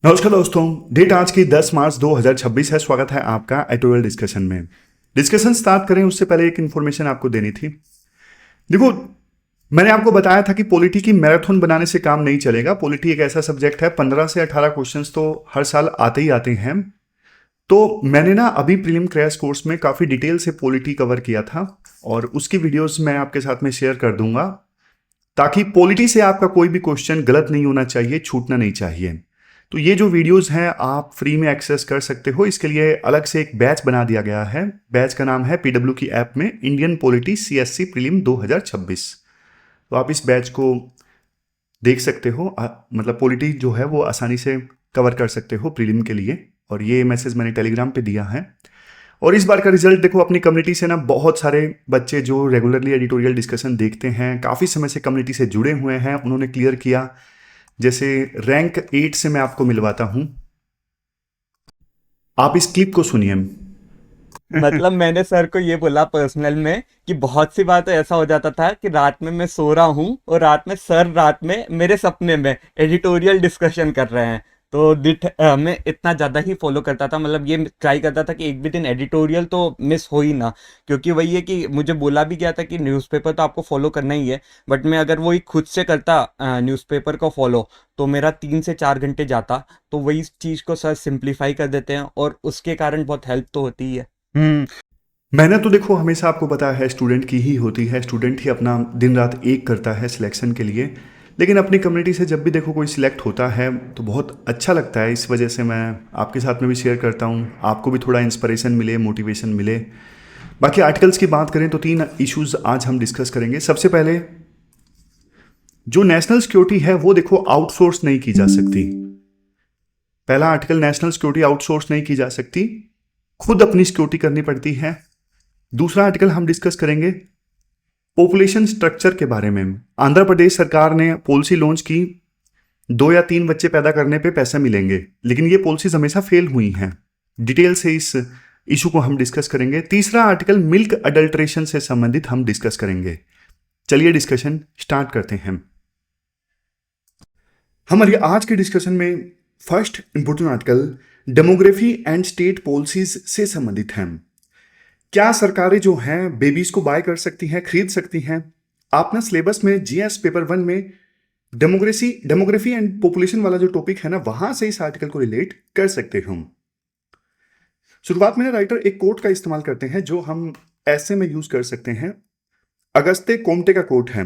नमस्कार दोस्तों। डेट आज की 10 मार्च 2026 है। स्वागत है आपका एडिटोरियल डिस्कशन में। डिस्कशन स्टार्ट करें उससे पहले एक इन्फॉर्मेशन आपको देनी थी। देखो, मैंने आपको बताया था कि पॉलिटी की मैराथन बनाने से काम नहीं चलेगा। पॉलिटी एक ऐसा सब्जेक्ट है, 15 से 18 क्वेश्चंस तो हर साल आते ही आते हैं। तो मैंने ना अभी प्रीलिम क्रैश कोर्स में काफ़ी डिटेल से पॉलिटी कवर किया था और उसकी वीडियोस मैं आपके साथ में शेयर कर दूंगा, ताकि पॉलिटी से आपका कोई भी क्वेश्चन गलत नहीं होना चाहिए, छूटना नहीं चाहिए। तो ये जो वीडियोस हैं आप फ्री में एक्सेस कर सकते हो। इसके लिए अलग से एक बैच बना दिया गया है। बैच का नाम है पीडब्ल्यू की ऐप में इंडियन पॉलिटी सीएससी प्रीलिम 2026। तो आप इस बैच को देख सकते हो। मतलब पॉलिटी जो है वो आसानी से कवर कर सकते हो प्रीलिम के लिए। और ये मैसेज मैंने टेलीग्राम पे दिया है। और इस बार का रिजल्ट देखो, अपनी कम्युनिटी से ना बहुत सारे बच्चे जो रेगुलरली एडिटोरियल डिस्कशन देखते हैं, काफ़ी समय से कम्युनिटी से जुड़े हुए हैं, उन्होंने क्लियर किया। जैसे रैंक 8 से मैं आपको मिलवाता हूं, आप इस क्लिप को सुनिए। मतलब मैंने सर को ये बोला पर्सनल में कि बहुत सी बार तो ऐसा हो जाता था कि रात में मैं सो रहा हूँ और रात में मेरे सपने में एडिटोरियल डिस्कशन कर रहे हैं। तो मैं इतना ज़्यादा ही फॉलो करता था, मतलब ये ट्राई करता था कि एक भी दिन एडिटोरियल तो मिस हो ही ना। क्योंकि वही है कि मुझे बोला भी गया था कि न्यूज़पेपर तो आपको फॉलो करना ही है, बट मैं अगर वही खुद से करता न्यूज़पेपर को फॉलो, तो मेरा 3 से 4 घंटे जाता। तो वही चीज़ को सर सिंप्लीफाई कर देते हैं और उसके कारण बहुत हेल्प तो होती ही है। मैंने तो देखो हमेशा आपको बताया है, स्टूडेंट की ही होती है। स्टूडेंट ही अपना दिन रात एक करता है सिलेक्शन के लिए। लेकिन अपनी कम्युनिटी से जब भी देखो कोई सिलेक्ट होता है तो बहुत अच्छा लगता है। इस वजह से मैं आपके साथ में भी शेयर करता हूँ, आपको भी थोड़ा इंस्पिरेशन मिले, मोटिवेशन मिले। बाकी आर्टिकल्स की बात करें तो 3 इश्यूज आज हम डिस्कस करेंगे। सबसे पहले, जो नेशनल सिक्योरिटी है वो देखो आउटसोर्स नहीं की जा सकती। पहला आर्टिकल, नेशनल सिक्योरिटी आउटसोर्स नहीं की जा सकती, खुद अपनी सिक्योरिटी करनी पड़ती है। दूसरा आर्टिकल हम डिस्कस करेंगे पॉपुलेशन स्ट्रक्चर के बारे में। आंध्र प्रदेश सरकार ने पॉलिसी लॉन्च की, 2 या 3 बच्चे पैदा करने पे पैसे मिलेंगे, लेकिन ये पॉलिसीज हमेशा फेल हुई हैं। डिटेल से इस इशू को हम डिस्कस करेंगे। तीसरा आर्टिकल मिल्क अडल्ट्रेशन से संबंधित हम डिस्कस करेंगे। चलिए डिस्कशन स्टार्ट करते हैं। हमारी आज के डिस्कशन में first important article demography and state policies से संबंधित है। क्या सरकारें जो हैं बेबीज को बाय कर सकती हैं, खरीद सकती हैं? आप ना सिलेबस में जीएस पेपर 1 में डेमोग्राफी एंड पॉपुलेशन वाला जो टॉपिक है ना, वहां से इस आर्टिकल को रिलेट कर सकते हो। शुरुआत में ना राइटर एक कोट का इस्तेमाल करते हैं जो हम ऐसे में यूज कर सकते हैं। अगस्ते कोम्टे का कोट है।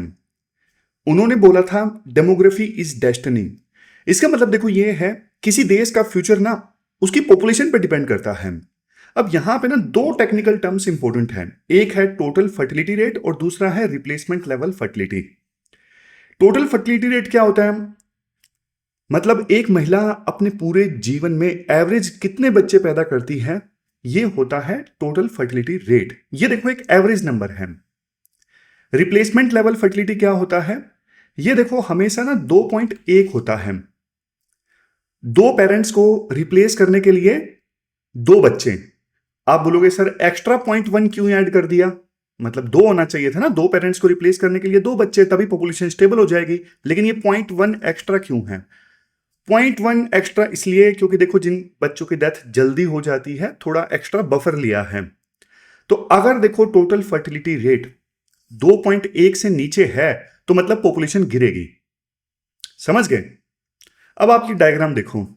उन्होंने बोला था डेमोग्राफी इज डेस्टिनी। इसका मतलब देखो ये है, किसी देश का फ्यूचर ना उसकी पॉपुलेशन पर डिपेंड करता है। अब यहां पे ना 2 टेक्निकल टर्म्स इंपॉर्टेंट हैं। एक है टोटल फर्टिलिटी रेट और दूसरा है replacement level fertility. Total fertility rate क्या होता है? मतलब एक महिला अपने पूरे जीवन में एवरेज कितने बच्चे पैदा करती है, ये होता है टोटल फर्टिलिटी रेट। ये देखो एक एवरेज नंबर है। रिप्लेसमेंट लेवल फर्टिलिटी क्या होता है? ये देखो हमेशा ना 2.1 होता है। 2 पेरेंट्स को रिप्लेस करने के लिए 2 बच्चे। आप बोलोगे सर एक्स्ट्रा 0.1 क्यों ऐड कर दिया? मतलब 2 होना चाहिए था ना, 2 पेरेंट्स को रिप्लेस करने के लिए 2 बच्चे, तभी पॉपुलेशन स्टेबल हो जाएगी। लेकिन ये 0.1 एक्स्ट्रा क्यों है? 0.1 एक्स्ट्रा इसलिए क्योंकि देखो जिन बच्चों की डेथ जल्दी हो जाती है, थोड़ा एक्स्ट्रा बफर लिया है। तो अगर देखो टोटल फर्टिलिटी रेट 2.1 से नीचे है तो मतलब पॉपुलेशन गिरेगी। समझ गए? अब आपकी डायग्राम देखो।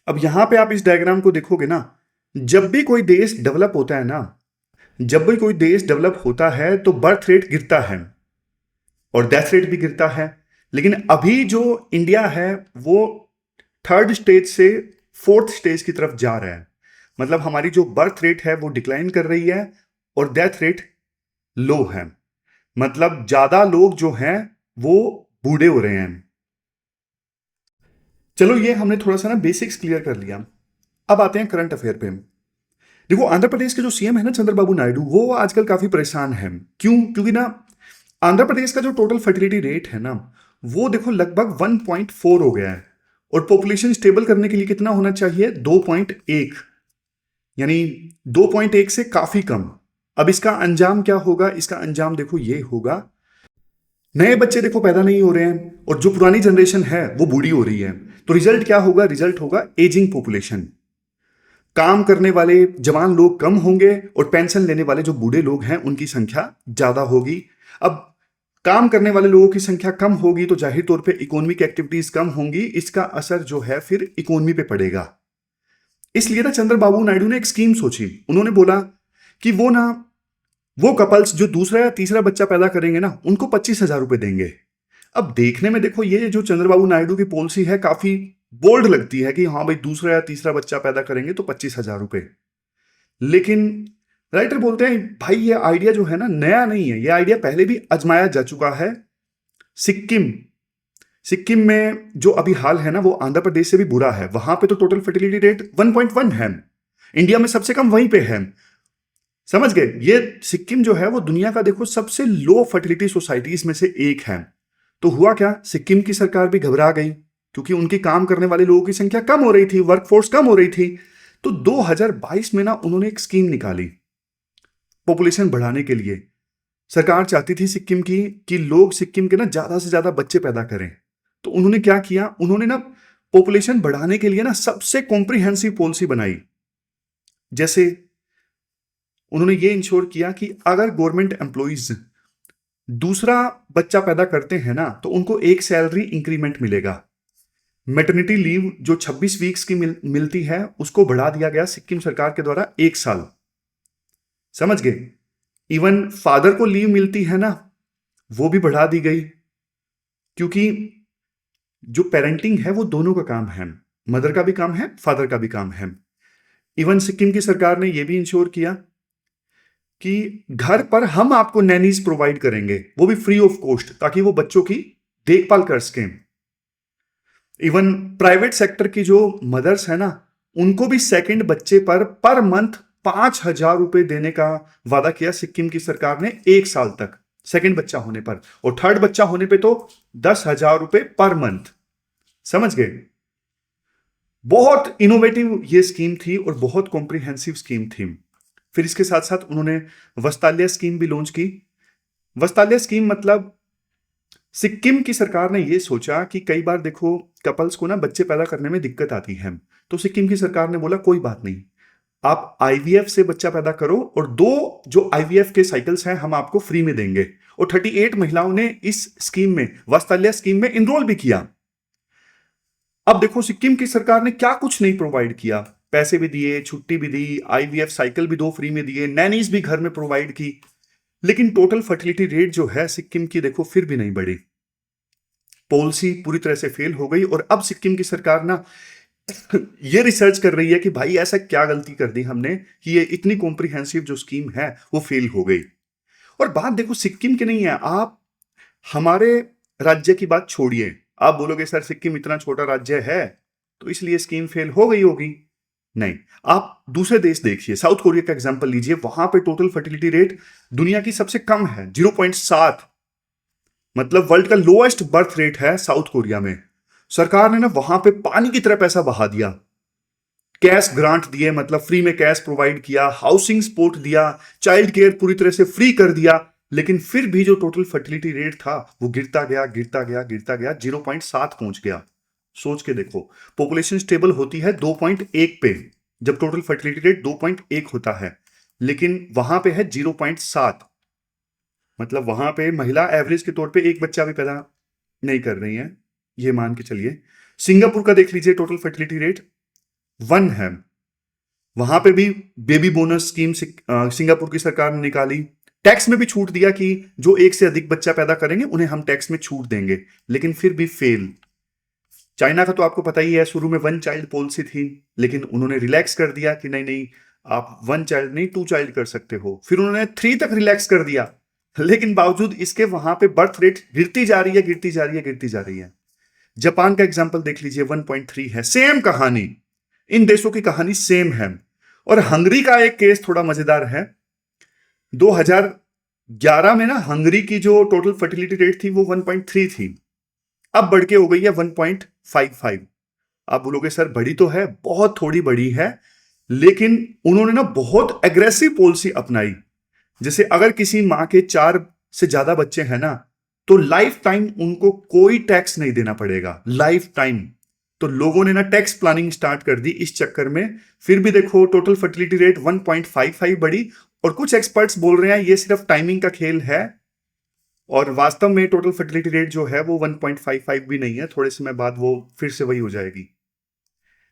अब यहां पे आप इस डायग्राम को देखोगे ना, जब भी कोई देश डेवलप होता है ना, जब भी कोई देश डेवलप होता है तो बर्थ रेट गिरता है और डेथ रेट भी गिरता है। लेकिन अभी जो इंडिया है वो 3rd स्टेज से 4th स्टेज की तरफ जा रहा है। मतलब हमारी जो बर्थ रेट है वो डिक्लाइन कर रही है और डेथ रेट लो है। मतलब ज्यादा लोग जो हैं वो बूढ़े हो रहे हैं। चलो ये हमने थोड़ा सा ना बेसिक्स क्लियर कर लिया। अब आते हैं करंट अफेयर पे। देखो आंध्र प्रदेश के जो सीएम है ना, चंद्रबाबू नायडू, वो आजकल काफी परेशान है। क्यों? क्योंकि ना आंध्र प्रदेश का जो टोटल फर्टिलिटी रेट है ना, वो देखो लगभग 1.4 हो गया है और पॉपुलेशन स्टेबल करने के लिए कितना होना चाहिए? 2.1। यानी 2.1 से काफी कम। अब इसका अंजाम क्या होगा? इसका अंजाम देखो ये होगा नए बच्चे देखो पैदा नहीं हो रहे हैं और जो पुरानी जनरेशन है वो बूढ़ी हो रही है। तो रिजल्ट क्या होगा? रिजल्ट होगा एजिंग पॉपुलेशन। काम करने वाले जवान लोग कम होंगे और पेंशन लेने वाले जो बूढ़े लोग हैं उनकी संख्या ज्यादा होगी। अब काम करने वाले लोगों की संख्या कम होगी तो जाहिर तौर पे इकोनॉमिक एक्टिविटीज कम होंगी, इसका असर जो है फिर इकोनॉमी पे पड़ेगा। इसलिए ना चंद्रबाबू नायडू ने एक स्कीम सोची। उन्होंने बोला कि वो कपल्स जो दूसरा या तीसरा बच्चा पैदा करेंगे ना उनको 25,000 रुपए देंगे। अब देखने में देखो ये जो चंद्रबाबू नायडू की पॉलिसी है काफी बोल्ड लगती है कि हाँ भाई दूसरा या तीसरा बच्चा पैदा करेंगे तो 25,000 रुपए। लेकिन राइटर बोलते हैं भाई ये आइडिया जो है ना नया नहीं है, ये आइडिया पहले भी आजमाया जा चुका है। सिक्किम सिक्किम में जो अभी हाल है ना वो आंध्र प्रदेश से भी बुरा है। वहां पे तो टोटल फर्टिलिटी रेट 1.1 है, इंडिया में सबसे कम वहीं पे है। समझ गए? ये सिक्किम जो है वो दुनिया का देखो सबसे लो फर्टिलिटी सोसाइटीज में से एक है। तो हुआ क्या, सिक्किम की सरकार भी घबरा गई क्योंकि उनके काम करने वाले लोगों की संख्या कम हो रही थी, वर्कफोर्स कम हो रही थी। तो 2022 में ना उन्होंने एक स्कीम निकाली पॉपुलेशन बढ़ाने के लिए। सरकार चाहती थी सिक्किम की कि लोग सिक्किम के ना ज्यादा से ज्यादा बच्चे पैदा करें। तो उन्होंने क्या किया, उन्होंने ना पॉपुलेशन बढ़ाने के लिए ना सबसे कॉम्प्रिहेंसिव पॉलिसी बनाई। जैसे उन्होंने ये इंश्योर किया कि अगर गवर्नमेंट एम्प्लॉइज दूसरा बच्चा पैदा करते हैं ना तो उनको एक सैलरी इंक्रीमेंट मिलेगा। मैटरनिटी लीव जो 26 वीक्स की मिलती है उसको बढ़ा दिया गया सिक्किम सरकार के द्वारा 1 साल। समझ गए? इवन फादर को लीव मिलती है ना वो भी बढ़ा दी गई, क्योंकि जो पेरेंटिंग है वो दोनों का काम है, मदर का भी काम है, फादर का भी काम है। इवन सिक्किम की सरकार ने यह भी इंश्योर किया कि घर पर हम आपको नैनीज प्रोवाइड करेंगे, वो भी फ्री ऑफ कॉस्ट, ताकि वो बच्चों की देखभाल कर सकें। इवन प्राइवेट सेक्टर की जो मदर्स है ना उनको भी सेकंड बच्चे पर मंथ 5,000 रुपए देने का वादा किया सिक्किम की सरकार ने 1 साल तक, सेकंड बच्चा होने पर। और थर्ड बच्चा होने पे तो 10,000 रुपए पर मंथ। समझ गए? बहुत इनोवेटिव ये स्कीम थी और बहुत कॉम्प्रिहेंसिव स्कीम थी। फिर इसके साथ साथ उन्होंने वस्ताल्या स्कीम भी लॉन्च की। वस्ताल्या स्कीम मतलब सिक्किम की सरकार ने यह सोचा कि कई बार देखो कपल्स को ना बच्चे पैदा करने में दिक्कत आती है। तो सिक्किम की सरकार ने बोला कोई बात नहीं, आप आईवीएफ से बच्चा पैदा करो और 2 जो आईवीएफ के साइकिल्स हैं हम आपको फ्री में देंगे। और 38 महिलाओं ने इस स्कीम में, वस्ताल्या स्कीम में इनरोल भी किया। अब देखो सिक्किम की सरकार ने क्या कुछ नहीं प्रोवाइड किया, पैसे भी दिए, छुट्टी भी दी, आईवीएफ साइकिल भी 2 फ्री में दिए, नैनीज भी घर में प्रोवाइड की, लेकिन टोटल फर्टिलिटी रेट जो है सिक्किम की देखो फिर भी नहीं बढ़ी। पॉलिसी पूरी तरह से फेल हो गई। और अब सिक्किम की सरकार ना ये रिसर्च कर रही है कि भाई ऐसा क्या गलती कर दी हमने कि ये इतनी कॉम्प्रिहेंसिव जो स्कीम है वो फेल हो गई। और बात देखो सिक्किम की नहीं है, आप हमारे राज्य की बात छोड़िए। आप बोलोगे सर सिक्किम इतना छोटा राज्य है तो इसलिए स्कीम फेल हो गई होगी। नहीं, आप दूसरे देश देखिए, साउथ कोरिया का एग्जांपल लीजिए। वहां पे टोटल फर्टिलिटी रेट दुनिया की सबसे कम है, 0.7, मतलब वर्ल्ड का लोएस्ट बर्थ रेट है साउथ कोरिया में। सरकार ने ना वहां पे पानी की तरह पैसा बहा दिया, कैश ग्रांट दिए, मतलब फ्री में कैश प्रोवाइड किया, हाउसिंग सपोर्ट दिया, चाइल्ड केयर पूरी तरह से फ्री कर दिया। लेकिन फिर भी जो टोटल फर्टिलिटी रेट था वो गिरता गया गिरता गया गिरता गया, 0.7 पहुंच गया। सोच के देखो, पॉपुलेशन स्टेबल होती है 2.1 पे, जब टोटल फर्टिलिटी रेट 2.1 होता है, लेकिन वहां पे है 0.7। मतलब वहां पे महिला एवरेज के तौर पे एक बच्चा भी पैदा नहीं कर रही है, ये मान के चलिए। सिंगापुर का देख लीजिए, टोटल फर्टिलिटी रेट 1 है। वहां पे भी बेबी बोनस स्कीम सिंगापुर की सरकार ने निकाली। टैक्स में भी छूट दिया कि जो एक से अधिक बच्चा पैदा करेंगे उन्हें हम टैक्स में छूट देंगे, लेकिन फिर भी फेल। चाइना का तो आपको पता ही है, शुरू में 1 चाइल्ड पॉलिसी थी, लेकिन उन्होंने रिलैक्स कर दिया कि नहीं नहीं आप 1 चाइल्ड नहीं 2 चाइल्ड कर सकते हो। फिर उन्होंने 3 तक रिलैक्स कर दिया, लेकिन बावजूद इसके वहां पे बर्थ रेट गिरती जा रही है गिरती जा रही है गिरती जा रही है। जापान का एग्जांपल देख लीजिए, 1.3 है। सेम कहानी, इन देशों की कहानी सेम है। और हंगरी का एक केस थोड़ा मजेदार है। 2011 में ना हंगरी की जो टोटल फर्टिलिटी रेट थी वो 1.3 थी, अब बढ़ के हो गई है 1.55। आप बोलोगे सर बड़ी तो है, बहुत थोड़ी बड़ी है, लेकिन उन्होंने ना बहुत एग्रेसिव पॉलिसी अपनाई। जैसे अगर किसी मां के 4 से ज्यादा बच्चे हैं ना तो लाइफ टाइम उनको कोई टैक्स नहीं देना पड़ेगा, लाइफ टाइम। तो लोगों ने ना टैक्स प्लानिंग स्टार्ट कर दी इस चक्कर में। फिर भी देखो टोटल फर्टिलिटी रेट 1.55 बढ़ी, और कुछ एक्सपर्ट्स बोल रहे हैं ये सिर्फ टाइमिंग का खेल है, और वास्तव में टोटल फर्टिलिटी रेट जो है वो 1.55 भी नहीं है, थोड़े समय बाद वो फिर से वही हो जाएगी।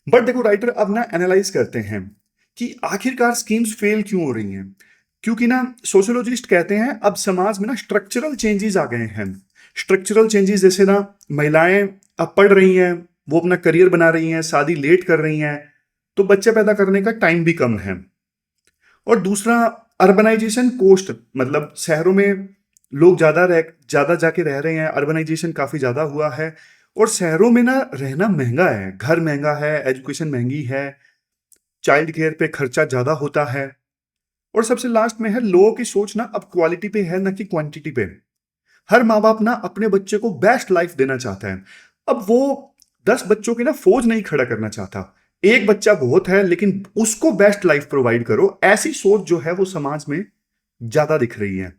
बट देखो राइटर अब ना एनालाइज करते हैं कि आखिरकार स्कीम्स फेल क्यों हो रही हैं। क्योंकि ना सोशियोलॉजिस्ट कहते हैं अब समाज में ना स्ट्रक्चरल चेंजेस आ गए हैं। स्ट्रक्चरल चेंजेस जैसे ना महिलाएं अब पढ़ रही हैं, वो अपना करियर बना रही हैं, शादी लेट कर रही हैं, तो बच्चे पैदा करने का टाइम भी कम है। और दूसरा अर्बनाइजेशन कोस्ट, मतलब शहरों में लोग ज्यादा जाके रह रहे हैं, अर्बनाइजेशन काफी ज्यादा हुआ है, और शहरों में ना रहना महंगा है, घर महंगा है, एजुकेशन महंगी है, चाइल्ड केयर पे खर्चा ज्यादा होता है। और सबसे लास्ट में है लोगों की सोच ना अब क्वालिटी पे है ना कि क्वांटिटी पे। हर माँ बाप ना अपने बच्चे को बेस्ट लाइफ देना चाहता है। अब वो 10 बच्चों की ना फौज नहीं खड़ा करना चाहता, एक बच्चा बहुत है लेकिन उसको बेस्ट लाइफ प्रोवाइड करो, ऐसी सोच जो है वो समाज में ज्यादा दिख रही है।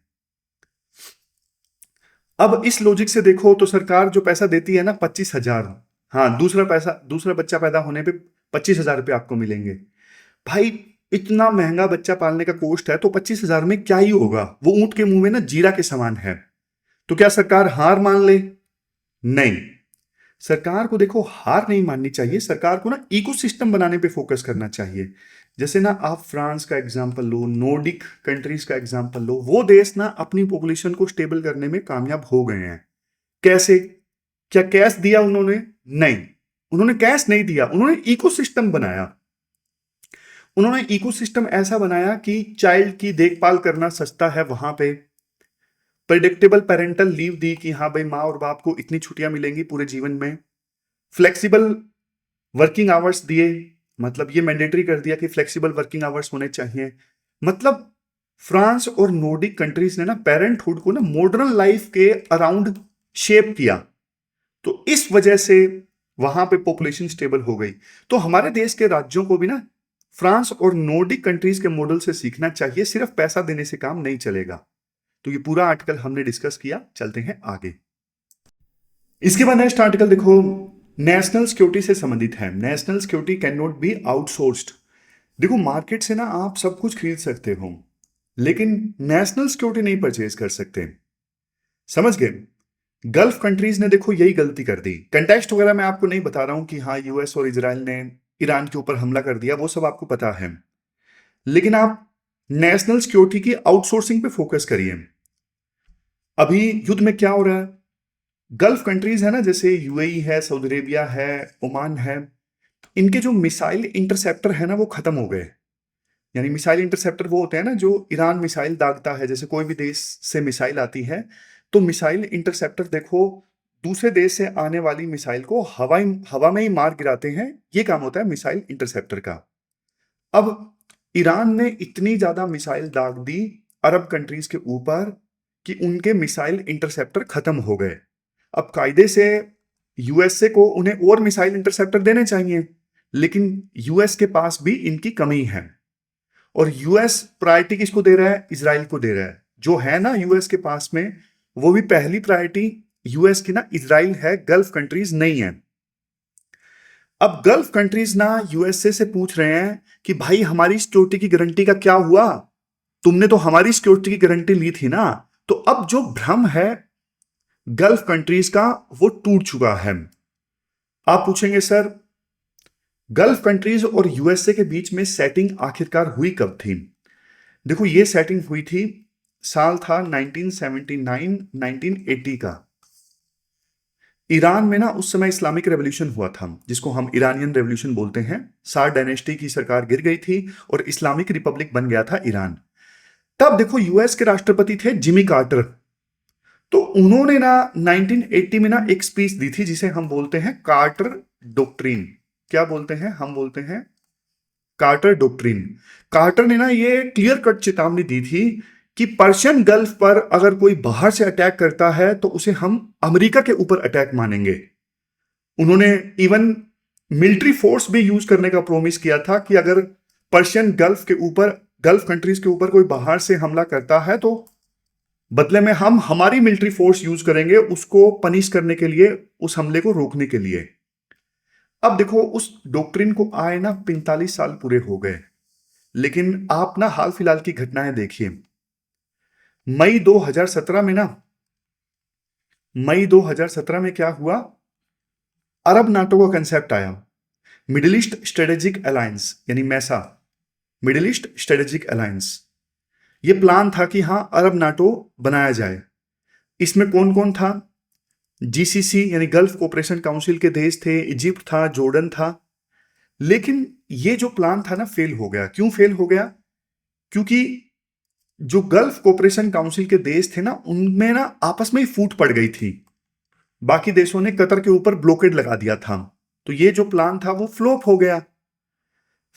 अब इस लॉजिक से देखो तो सरकार जो पैसा देती है ना 25,000, हाँ दूसरा बच्चा पैदा होने पे 25,000 रुपये आपको मिलेंगे। भाई इतना महंगा बच्चा पालने का कॉस्ट है, तो 25,000 में क्या ही होगा, वो ऊंट के मुंह में ना जीरा के समान है। तो क्या सरकार हार मान ले? नहीं, सरकार को देखो हार नहीं माननी चाहिए, सरकार को ना इकोसिस्टम बनाने पे फोकस करना चाहिए। जैसे ना आप फ्रांस का एग्जांपल लो, नॉर्डिक कंट्रीज का एग्जांपल लो, वो देश ना अपनी पॉपुलेशन को स्टेबल करने में कामयाब हो गए हैं। कैसे? क्या कैश दिया उन्होंने? नहीं, उन्होंने कैश नहीं दिया, उन्होंने इकोसिस्टम बनाया। उन्होंने इकोसिस्टम ऐसा बनाया कि चाइल्ड की देखभाल करना सस्ता है वहां पे, प्रेडिक्टेबल पेरेंटल लीव दी कि हाँ भाई माँ और बाप को इतनी छुट्टियां मिलेंगी पूरे जीवन में, फ्लेक्सिबल वर्किंग आवर्स दिए, मतलब ये मैंडेटरी कर दिया कि फ्लेक्सिबल वर्किंग आवर्स होने चाहिए। मतलब फ्रांस और नॉर्डिक कंट्रीज ने ना पेरेंटहुड को ना मॉडर्न लाइफ के अराउंड शेप किया, तो इस वजह से वहां पे पॉपुलेशन स्टेबल हो गई। तो हमारे देश के राज्यों को भी ना फ्रांस और नॉर्डिक कंट्रीज के मॉडल से सीखना चाहिए, सिर्फ पैसा देने से काम नहीं चलेगा। तो ये पूरा आर्टिकल हमने डिस्कस किया, चलते हैं आगे। इसके बाद नेक्स्ट आर्टिकल देखो, नेशनल सिक्योरिटी से संबंधित है। National security can not be outsourced. देखो मार्केट से ना आप सब कुछ खरीद सकते हो, लेकिन नेशनल सिक्योरिटी नहीं परचेज कर सकते। समझ गए? गल्फ कंट्रीज ने देखो यही गलती कर दी। कंटेक्स्ट वगैरह मैं आपको नहीं बता रहा हूं कि हाँ यूएस और इजराइल ने ईरान के ऊपर हमला कर दिया, वो सब आपको पता है, लेकिन आप नेशनल सिक्योरिटी की आउटसोर्सिंग पे फोकस करिए। अभी युद्ध में क्या हो रहा है, गल्फ कंट्रीज है ना, जैसे यूएई है, सऊदी अरेबिया है, ओमान है, इनके जो मिसाइल इंटरसेप्टर है ना वो खत्म हो गए। यानी मिसाइल इंटरसेप्टर वो होते हैं ना जो ईरान मिसाइल दागता है, जैसे कोई भी देश से मिसाइल आती है तो मिसाइल इंटरसेप्टर देखो दूसरे देश से आने वाली मिसाइल को हवा में ही मार गिराते हैं, ये काम होता है मिसाइल इंटरसेप्टर का। अब ईरान ने इतनी ज्यादा मिसाइल दाग दी अरब कंट्रीज के ऊपर कि उनके मिसाइल इंटरसेप्टर खत्म हो गए। अब कायदे से यूएसए को उन्हें और मिसाइल इंटरसेप्टर देने चाहिए, लेकिन यूएस के पास भी इनकी कमी है, और यूएस प्रायोरिटी किसको दे रहा है? इजराइल को दे रहा है। जो है ना यूएस के पास में, वो भी पहली प्रायोरिटी यूएस की ना इजराइल है, गल्फ कंट्रीज नहीं है। अब गल्फ कंट्रीज ना यूएसए से पूछ रहे हैं कि भाई हमारी सिक्योरिटी की गारंटी का क्या हुआ, तुमने तो हमारी सिक्योरिटी की गारंटी ली थी ना। तो अब जो भ्रम है गल्फ कंट्रीज का वो टूट चुका है। आप पूछेंगे सर गल्फ कंट्रीज और यूएसए के बीच में सेटिंग आखिरकार हुई कब थी? देखो ये सेटिंग हुई थी, साल था 1979-1980 का। ईरान में ना उस समय इस्लामिक रेवोल्यूशन हुआ था, जिसको हम ईरानियन रेवोल्यूशन बोलते हैं। सार डायनेस्टी की सरकार गिर गई थी और इस्लामिक रिपब्लिक बन गया था ईरान। तब देखो यूएस के राष्ट्रपति थे जिमी कार्टर, तो उन्होंने ना 1980 में ना एक स्पीच दी थी जिसे हम बोलते हैं कार्टर डॉक्ट्रिन। क्या बोलते हैं? हम बोलते हैं कार्टर डॉक्ट्रिन। कार्टर ने ना ये क्लियर कट चेतावनी दी थी कि पर्शियन गल्फ पर अगर कोई बाहर से अटैक करता है तो उसे हम अमेरिका के ऊपर अटैक मानेंगे। उन्होंने इवन मिलिट्री फोर्स भी यूज करने का प्रॉमिस किया था कि अगर पर्शियन गल्फ के ऊपर, गल्फ कंट्रीज के ऊपर कोई बाहर से हमला करता है तो बदले में हम हमारी मिलिट्री फोर्स यूज करेंगे उसको पनिश करने के लिए, उस हमले को रोकने के लिए। अब देखो उस डॉक्ट्रिन को आए ना 45 साल पूरे हो गए, लेकिन आप ना हाल फिलहाल की घटनाएं देखिए। मई 2017 में ना, मई 2017 में क्या हुआ, अरब नाटो का कंसेप्ट आया, मिडिल ईस्ट स्ट्रेटेजिक अलायंस यानी मैसा, मिडिल ईस्ट स्ट्रेटेजिक अलायंस। ये प्लान था कि हाँ अरब नाटो बनाया जाए। इसमें कौन कौन था, जीसीसी यानी गल्फ कोऑपरेशन काउंसिल के देश थे, इजिप्ट था, जॉर्डन था। लेकिन ये जो प्लान था ना फेल हो गया। क्यों फेल हो गया? क्योंकि जो गल्फ कोऑपरेशन काउंसिल के देश थे ना उनमें ना आपस में ही फूट पड़ गई थी। बाकी देशों ने कतर के ऊपर ब्लॉकेड लगा दिया था, तो ये जो प्लान था वो फ्लॉप हो गया।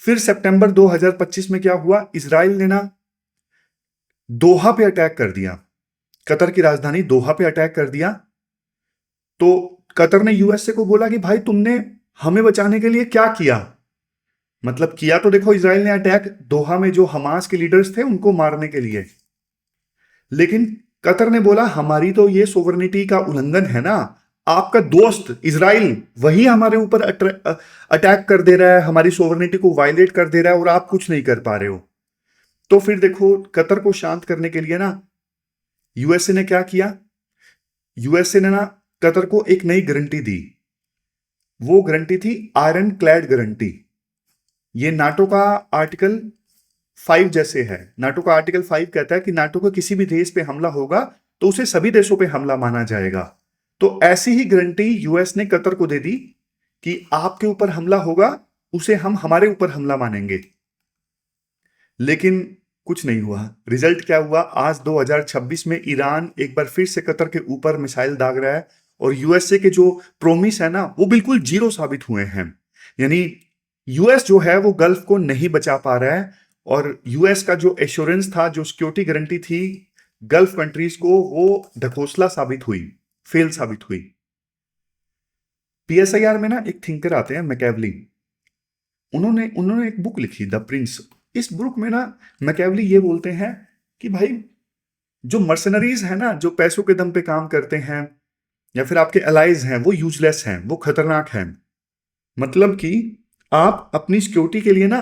फिर सितंबर 2025 में क्या हुआ, इजराइल ने ना दोहा पे अटैक कर दिया, कतर की राजधानी दोहा पे अटैक कर दिया। तो कतर ने यूएसए को बोला कि भाई तुमने हमें बचाने के लिए क्या किया? मतलब किया तो देखो इजराइल ने अटैक दोहा में जो हमास के लीडर्स थे उनको मारने के लिए, लेकिन कतर ने बोला हमारी तो ये सोवरेनिटी का उल्लंघन है ना, आपका दोस्त इजराइल वही हमारे ऊपर अटैक कर दे रहा है, हमारी सोवरेनिटी को वायलेट कर दे रहा है और आप कुछ नहीं कर पा रहे हो। तो फिर देखो कतर को शांत करने के लिए ना यूएसए ने क्या किया, यूएसए ने ना कतर को एक नई गारंटी दी। वो गारंटी थी आयरन क्लैड गारंटी। ये नाटो का आर्टिकल 5 जैसे है। नाटो का आर्टिकल 5 कहता है कि नाटो का किसी भी देश पे हमला होगा तो उसे सभी देशों पे हमला माना जाएगा। तो ऐसी ही गारंटी यूएस ने कतर को दे दी कि आपके ऊपर हमला होगा उसे हम हमारे ऊपर हमला मानेंगे। लेकिन कुछ नहीं हुआ। रिजल्ट क्या हुआ, आज 2026 में ईरान एक बार फिर से कतर के ऊपर मिसाइल दाग रहा है और यूएसए के जो प्रोमिस है ना वो बिल्कुल जीरो साबित हुए हैं। यानी यूएस जो है वो गल्फ को नहीं बचा पा रहा है और यूएस का जो एश्योरेंस था, जो सिक्योरिटी गारंटी थी गल्फ कंट्रीज को, वो ढकोसला साबित हुई, फेल साबित हुई। पीएसआईआर में ना एक थिंकर आते हैं मैकेवली, उन्होंने उन्होंने एक बुक लिखी द प्रिंस। इस बुक में ना मैकेवली ये बोलते हैं कि भाई जो मर्सनरीज है ना, जो पैसों के दम पे काम करते हैं या फिर आपके अलाइज हैं, वो यूजलेस हैं, वो खतरनाक हैं। मतलब कि आप अपनी सिक्योरिटी के लिए ना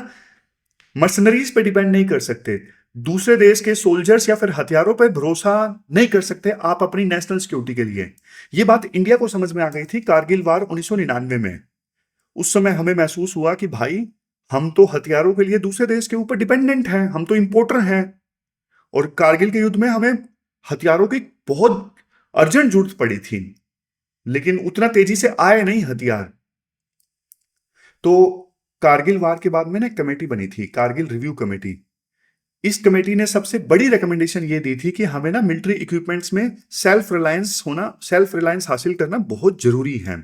मर्सनरीज पे डिपेंड नहीं कर सकते, दूसरे देश के सोल्जर्स या फिर हथियारों पे भरोसा नहीं कर सकते आप अपनी नेशनल सिक्योरिटी के लिए। ये बात इंडिया को समझ में आ गई थी कारगिल वार 1999 में। उस समय हमें महसूस हुआ कि भाई हम तो हथियारों के लिए दूसरे देश के ऊपर डिपेंडेंट हैं, हम तो इंपोर्टर हैं। और कारगिल के युद्ध में हमें हथियारों की बहुत अर्जेंट जरूरत पड़ी थी, लेकिन उतना तेजी से आए नहीं हथियार। तो कारगिल वार के बाद में ना एक कमेटी बनी थी, कारगिल रिव्यू कमेटी। इस कमेटी ने सबसे बड़ी रिकमेंडेशन ये दी थी कि हमें ना मिलिट्री इक्विपमेंट्स में सेल्फ रिलायंस हासिल करना बहुत जरूरी है।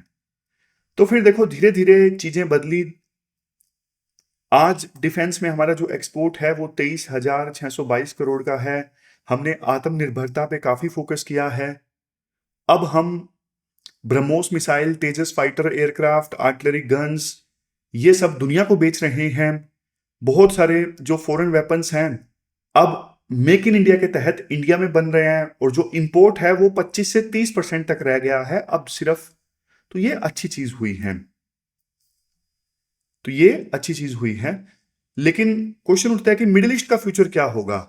तो फिर देखो धीरे धीरे चीजें बदली। आज डिफेंस में हमारा जो एक्सपोर्ट है वो 23,622 करोड़ का है। हमने आत्मनिर्भरता पे काफी फोकस किया है। अब हम ब्रह्मोस मिसाइल, तेजस फाइटर एयरक्राफ्ट, आर्टिलरी गन्स, ये सब दुनिया को बेच रहे हैं। बहुत सारे जो फॉरेन वेपन्स हैं अब मेक इन इंडिया के तहत इंडिया में बन रहे हैं और जो इंपोर्ट है वो 25 से 30% तक रह गया है अब सिर्फ। तो ये अच्छी चीज हुई है, तो ये अच्छी चीज हुई है। लेकिन क्वेश्चन उठता है कि मिडिल ईस्ट का फ्यूचर क्या होगा।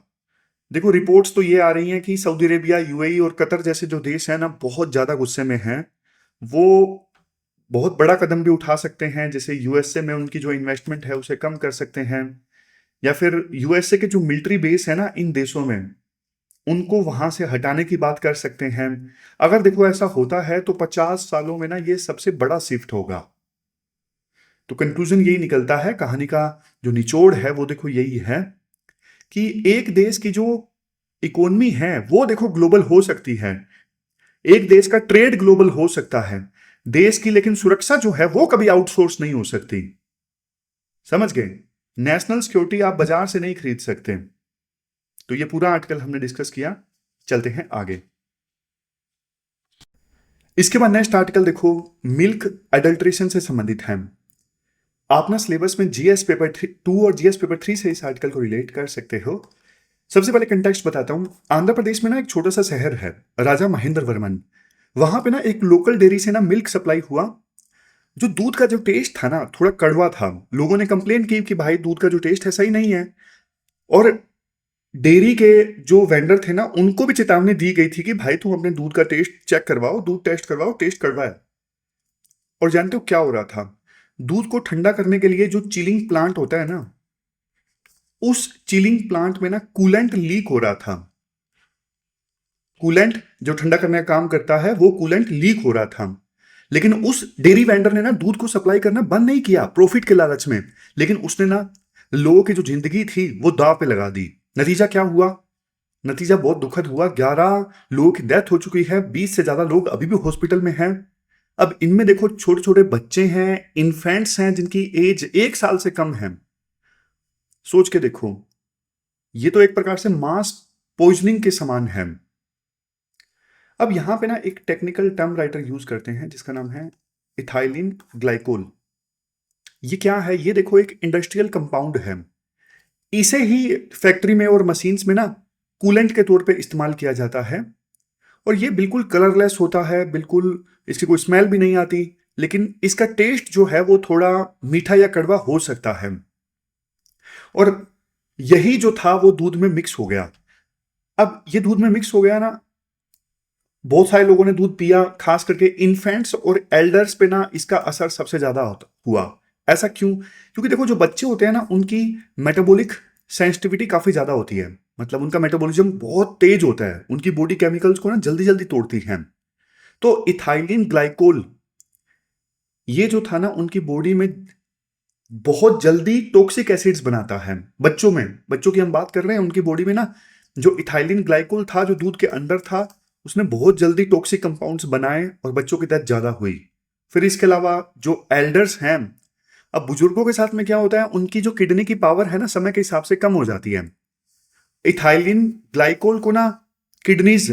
देखो रिपोर्ट्स तो ये आ रही हैं कि सऊदी अरेबिया, यूएई और कतर जैसे जो देश हैं ना बहुत ज्यादा गुस्से में हैं। वो बहुत बड़ा कदम भी उठा सकते हैं, जैसे यूएसए में उनकी जो इन्वेस्टमेंट है उसे कम कर सकते हैं, या फिर यूएसए के जो मिलिट्री बेस है ना इन देशों में उनको वहां से हटाने की बात कर सकते हैं। अगर देखो ऐसा होता है तो 50 सालों में ना ये सबसे बड़ा शिफ्ट होगा। तो कंक्लूजन यही निकलता है, कहानी का जो निचोड़ है वो देखो यही है कि एक देश की जो इकोनॉमी है वो देखो ग्लोबल हो सकती है, एक देश का ट्रेड ग्लोबल हो सकता है देश की, लेकिन सुरक्षा जो है वो कभी आउटसोर्स नहीं हो सकती। समझ गए? नेशनल सिक्योरिटी आप बाजार से नहीं खरीद सकते। तो ये पूरा आर्टिकल हमने डिस्कस किया, चलते हैं आगे। इसके बाद नेक्स्ट आर्टिकल देखो, मिल्क एडल्ट्रेशन से संबंधित है। आप ना सिलेबस में जीएस पेपर 2 और जीएस पेपर 3 से इस आर्टिकल को रिलेट कर सकते हो। सबसे पहले कंटेक्स्ट बताता हूँ। आंध्र प्रदेश में ना एक छोटा सा शहर है, राजा महेंद्र वर्मन। वहां पे ना एक लोकल डेयरी से ना मिल्क सप्लाई हुआ। जो दूध का जो टेस्ट था ना, थोड़ा कड़वा था। लोगों ने कंप्लेन की कि भाई दूध का जो टेस्ट है सही नहीं है। और डेयरी के जो वेंडर थे ना, उनको भी चेतावनी दी गई थी कि भाई तुम अपने दूध का टेस्ट चेक करवाओ, दूध टेस्ट करवाओ, टेस्ट करवाए। और जानते हो क्या हो रहा था? दूध को ठंडा करने के लिए जो चिलिंग प्लांट होता है ना, उस चिलिंग प्लांट में ना कूलेंट लीक हो रहा था। कूलेंट जो ठंडा करने का काम करता है, वो कूलेंट लीक हो रहा था। लेकिन उस डेयरी वेंडर ने ना दूध को सप्लाई करना बंद नहीं किया प्रॉफिट के लालच में, लेकिन उसने ना लोगों की जो जिंदगी थी वो दांव पे लगा दी। नतीजा क्या हुआ? नतीजा बहुत दुखद हुआ। 11 लोगों की डेथ हो चुकी है, 20 से ज्यादा लोग अभी भी हॉस्पिटल में हैं। अब इनमें देखो छोटे छोटे बच्चे हैं, इन्फेंट्स हैं जिनकी एज 1 साल से कम है। सोच के देखो, ये तो एक प्रकार से मास पॉइजनिंग के समान है। अब यहां पे ना एक टेक्निकल टर्म राइटर यूज करते हैं जिसका नाम है इथाइलिन ग्लाइकोल। ये क्या है? ये देखो एक इंडस्ट्रियल कंपाउंड है। इसे ही फैक्ट्री में और मशीन्स में ना कूलेंट के तौर पे इस्तेमाल किया जाता है। और ये बिल्कुल कलरलेस होता है, बिल्कुल इसकी कोई स्मेल भी नहीं आती। लेकिन इसका टेस्ट जो है वो थोड़ा मीठा या कड़वा हो सकता है। और यही जो था वो दूध में मिक्स हो गया। अब ये दूध में मिक्स हो गया ना, बहुत सारे लोगों ने दूध पिया, खास करके इन्फेंट्स और एल्डर्स पे ना इसका असर सबसे ज्यादा हुआ। ऐसा क्यों? क्योंकि देखो जो बच्चे होते हैं ना, उनकी मेटाबॉलिक सेंसिटिविटी काफी ज्यादा होती है। मतलब उनका मेटाबॉलिज्म बहुत तेज होता है, उनकी बॉडी केमिकल्स को ना जल्दी जल्दी तोड़ती है। तो इथाइलिन ग्लाइकोल ये जो था ना, उनकी बॉडी में बहुत जल्दी टॉक्सिक एसिड्स बनाता है। बच्चों की हम बात कर रहे हैं, उनकी बॉडी में ना जो इथाइलिन ग्लाइकोल था, जो दूध के अंदर था, उसने बहुत जल्दी टॉक्सिक कंपाउंड्स बनाए और बच्चों की डेथ ज्यादा हुई। फिर इसके अलावा जो एल्डर्स हैं, अब बुजुर्गों के साथ में क्या होता है, उनकी जो किडनी की पावर है ना, समय के हिसाब से कम हो जाती है। इथाइलिन ग्लाइकोल को ना किडनीज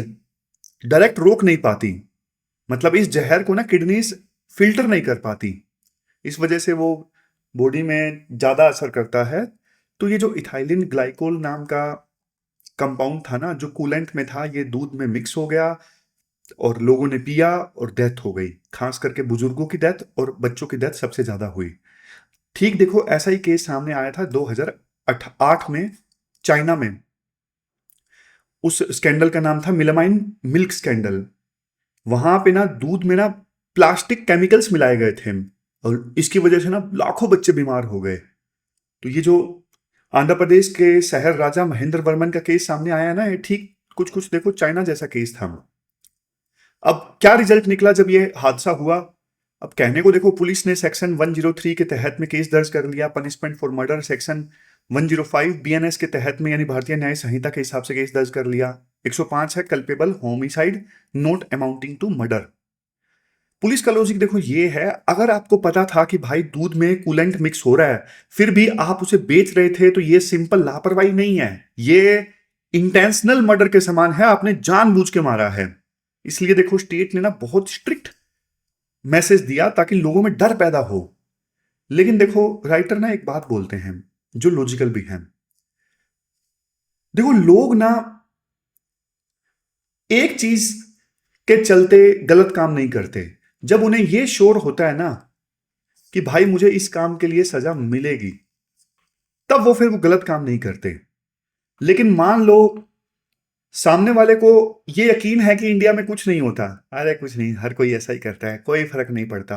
डायरेक्ट रोक नहीं पाती। मतलब इस जहर को ना किडनीज फिल्टर नहीं कर पाती। इस वजह से वो बॉडी में ज्यादा असर करता है। तो ये जो इथाइलिन ग्लाइकोल नाम का कंपाउंड था ना, जो कूलेंट में था, ये दूध में मिक्स हो गया और लोगों ने पिया और डेथ हो गई। खास करके बुजुर्गों की डेथ और बच्चों की डेथ सबसे ज्यादा हुई। ठीक देखो, ऐसा ही केस सामने आया था 2008 में, चाइना में। उस स्कैंडल का नाम था मिलामाइन मिल्क स्कैंडल। वहां पे ना दूध में ना प्लास्टिक केमिकल्स मिलाए गए थे और इसकी वजह से ना लाखों बच्चे बीमार हो गए। तो ये जो आंध्र प्रदेश के शहर राजा महेंद्र वर्मन का केस सामने आया है ना, ये ठीक कुछ कुछ देखो चाइना जैसा केस था। अब क्या रिजल्ट निकला जब ये हादसा हुआ? अब कहने को देखो पुलिस ने सेक्शन 103 के तहत में केस दर्ज कर लिया, punishment for murder section 105 BNS के तहत में, यानी भारतीय न्याय संहिता के हिसाब से केस दर्ज कर लिया। 105 है culpable homicide not amounting to murder. Police का लॉजिक देखो ये है, अगर आपको पता था कि भाई दूध में कूलेंट मिक्स हो रहा है, फिर भी आप उसे बेच रहे थे, तो ये सिंपल लापरवाही नहीं है, ये इंटेंशनल मर्डर के समान है। आपने जानबूझ के मारा है। इसलिए देखो स्टेट ने ना बहुत स्ट्रिक्ट मैसेज दिया ताकि लोगों में डर पैदा हो। लेकिन देखो राइटर ना एक बात बोलते हैं जो लॉजिकल भी है। देखो लोग ना एक चीज के चलते गलत काम नहीं करते। जब उन्हें यह श्योर होता है ना कि भाई मुझे इस काम के लिए सजा मिलेगी, तब वो फिर वो गलत काम नहीं करते। लेकिन मान लो सामने वाले को ये यकीन है कि इंडिया में कुछ नहीं होता, अरे कुछ नहीं, हर कोई ऐसा ही करता है, कोई फर्क नहीं पड़ता,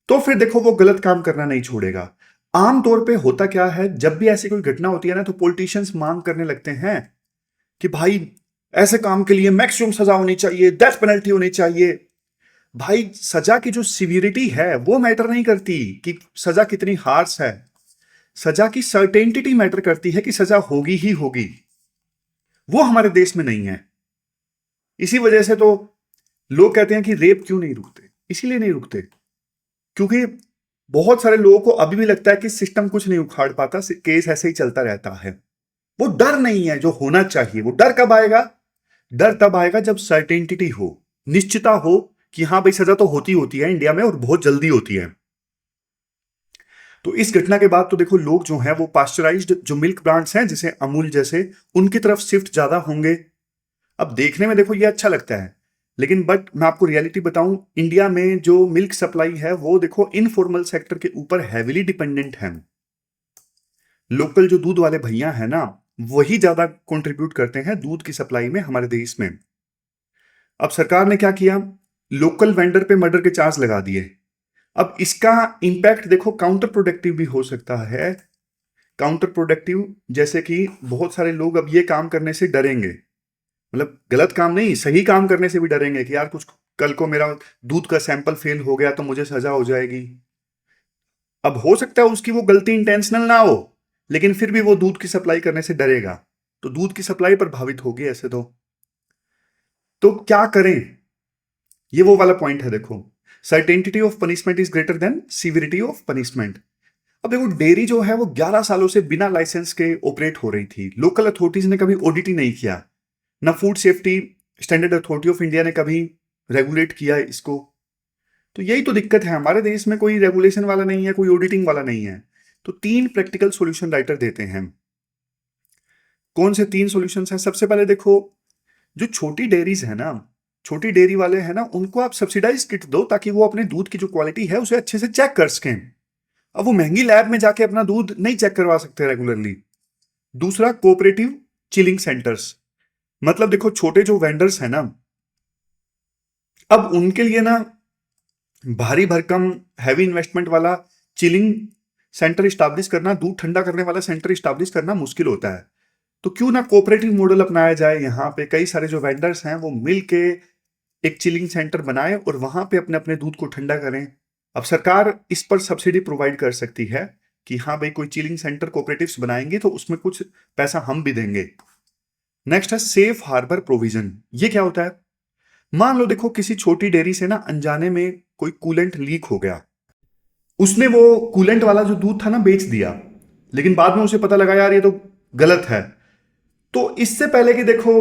तो फिर देखो वो गलत काम करना नहीं छोड़ेगा। आमतौर पे होता क्या है, जब भी ऐसी कोई घटना होती है ना, तो पॉलिटिशियंस मांग करने लगते हैं कि भाई ऐसे काम के लिए मैक्सिमम सजा होनी चाहिए, डेथ पेनल्टी होनी चाहिए। भाई सजा की जो सिवियरिटी है वो मैटर नहीं करती कि सजा कितनी हार्श है। सजा की सर्टेनिटी मैटर करती है कि सजा होगी ही होगी। वो हमारे देश में नहीं है। इसी वजह से तो लोग कहते हैं कि रेप क्यों नहीं रुकते, इसीलिए नहीं रुकते क्योंकि बहुत सारे लोगों को अभी भी लगता है कि सिस्टम कुछ नहीं उखाड़ पाता, केस ऐसे ही चलता रहता है। वो डर नहीं है जो होना चाहिए। वो डर कब आएगा? डर तब आएगा जब सर्टेनिटी हो, निश्चितता हो कि हाँ भाई सजा तो होती है इंडिया में और बहुत जल्दी होती है। तो इस घटना के बाद तो देखो लोग जो हैं वो पास्चराइज्ड जो मिल्क ब्रांड्स हैं जैसे अमूल जैसे उनकी तरफ शिफ्ट ज्यादा होंगे। अब देखने में देखो ये अच्छा लगता है, लेकिन बट मैं आपको रियलिटी बताऊं, इंडिया में जो मिल्क सप्लाई है वो देखो इनफॉर्मल सेक्टर के ऊपर हैविली डिपेंडेंट है। लोकल जो दूध वाले भैया हैं ना, वही ज्यादा कंट्रीब्यूट करते हैं दूध की सप्लाई में हमारे देश में। अब सरकार ने क्या किया, लोकल वेंडर पे मर्डर के चार्ज लगा दिए। अब इसका इंपैक्ट देखो काउंटर प्रोडक्टिव भी हो सकता है। काउंटर प्रोडक्टिव जैसे कि बहुत सारे लोग अब ये काम करने से डरेंगे, मतलब गलत काम नहीं, सही काम करने से भी डरेंगे कि यार कुछ कल को मेरा दूध का सैंपल फेल हो गया तो मुझे सजा हो जाएगी। अब हो सकता है उसकी वो गलती इंटेंशनल ना हो, लेकिन फिर भी वो दूध की सप्लाई करने से डरेगा, तो दूध की सप्लाई प्रभावित होगी ऐसे तो क्या करें, ये वो वाला पॉइंट है। देखो, certainty of punishment is greater than severity of punishment. अब देखो डेयरी जो है वो 11 सालों से बिना लाइसेंस के ऑपरेट हो रही थी। लोकल अथॉरिटीज ने कभी ऑडिट ही नहीं किया, ना food safety standard authority of India ने कभी रेगुलेट किया इसको। तो यही तो दिक्कत है, हमारे देश में कोई रेगुलेशन वाला नहीं है, कोई ऑडिटिंग वाला नहीं है। तो 3 प्रैक्टिकल सॉल्यूशन राइटर देते हैं। कौन से 3 सॉल्यूशंस हैं? सबसे पहले देखो, जो छोटी डेयरीज है ना, छोटी डेयरी वाले हैं ना, उनको आप सब्सिडाइज किट दो ताकि वो अपने दूध की जो क्वालिटी है उसे अच्छे से चेक कर सकें। अब वो महंगी लैब में जाके अपना दूध नहीं चेक करवा सकते रेगुलरली। दूसरा, कोऑपरेटिव चिलिंग सेंटर्स, मतलब देखो छोटे जो वेंडर्स हैं ना, अब उनके लिए ना भारी भरकम हैवी इन्वेस्टमेंट वाला चिलिंग सेंटर स्टैब्लिश करना, दूध ठंडा करने वाला सेंटर स्टैब्लिश करना मुश्किल होता है। तो क्यों ना कोऑपरेटिव मॉडल अपनाया जाए, यहाँ पे कई सारे जो वेंडर्स हैं वो मिल के एक चिलिंग सेंटर बनाए और वहां पे अपने अपने दूध को ठंडा करें। अब सरकार इस पर सब्सिडी प्रोवाइड कर सकती है कि हाँ भाई कोई चिलिंग सेंटर कोऑपरेटिव्स बनाएंगे तो उसमें कुछ पैसा हम भी देंगे। नेक्स्ट है सेफ हार्बर प्रोविजन। ये क्या होता है? मान लो देखो किसी छोटी डेयरी से ना अनजाने में कोई कूलेंट लीक हो गया, उसने वो कूलेंट वाला जो दूध था ना बेच दिया, लेकिन बाद में उसे पता लगा यार ये तो गलत है। तो इससे पहले कि देखो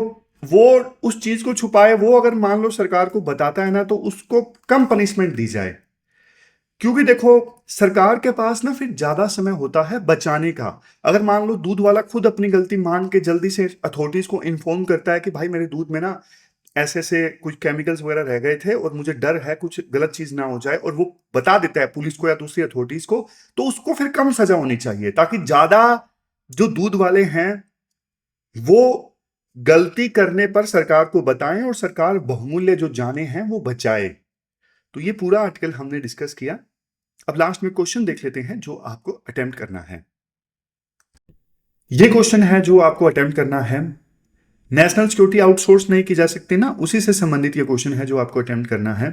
वो उस चीज को छुपाए, वो अगर मान लो सरकार को बताता है ना तो उसको कम पनिशमेंट दी जाए। क्योंकि देखो सरकार के पास ना फिर ज्यादा समय होता है बचाने का। अगर मान लो दूध वाला खुद अपनी गलती मान के जल्दी से अथॉरिटीज को इन्फॉर्म करता है कि भाई मेरे दूध में ना ऐसे ऐसे कुछ केमिकल्स वगैरह रह गए थे और मुझे डर है कुछ गलत चीज ना हो जाए, और वो बता देता है पुलिस को या दूसरी अथॉरिटीज को, तो उसको फिर कम सजा होनी चाहिए ताकि ज्यादा जो दूध वाले हैं वो गलती करने पर सरकार को बताएं और सरकार बहुमूल्य जो जाने हैं वो बचाए। तो ये पूरा आर्टिकल हमने डिस्कस किया। अब लास्ट में क्वेश्चन देख लेते हैं जो आपको अटेम्प्ट करना है। ये क्वेश्चन है जो आपको अटेम्प्ट करना है। नेशनल सिक्योरिटी आउटसोर्स नहीं की जा सकती ना, उसी से संबंधित ये क्वेश्चन है जो आपको अटेम्प्ट करना है।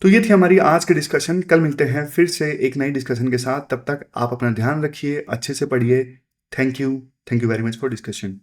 तो ये थी हमारी आज की डिस्कशन। कल मिलते हैं फिर से एक नई डिस्कशन के साथ। तब तक आप अपना ध्यान रखिए, अच्छे से पढ़िए। Thank you very much for discussion.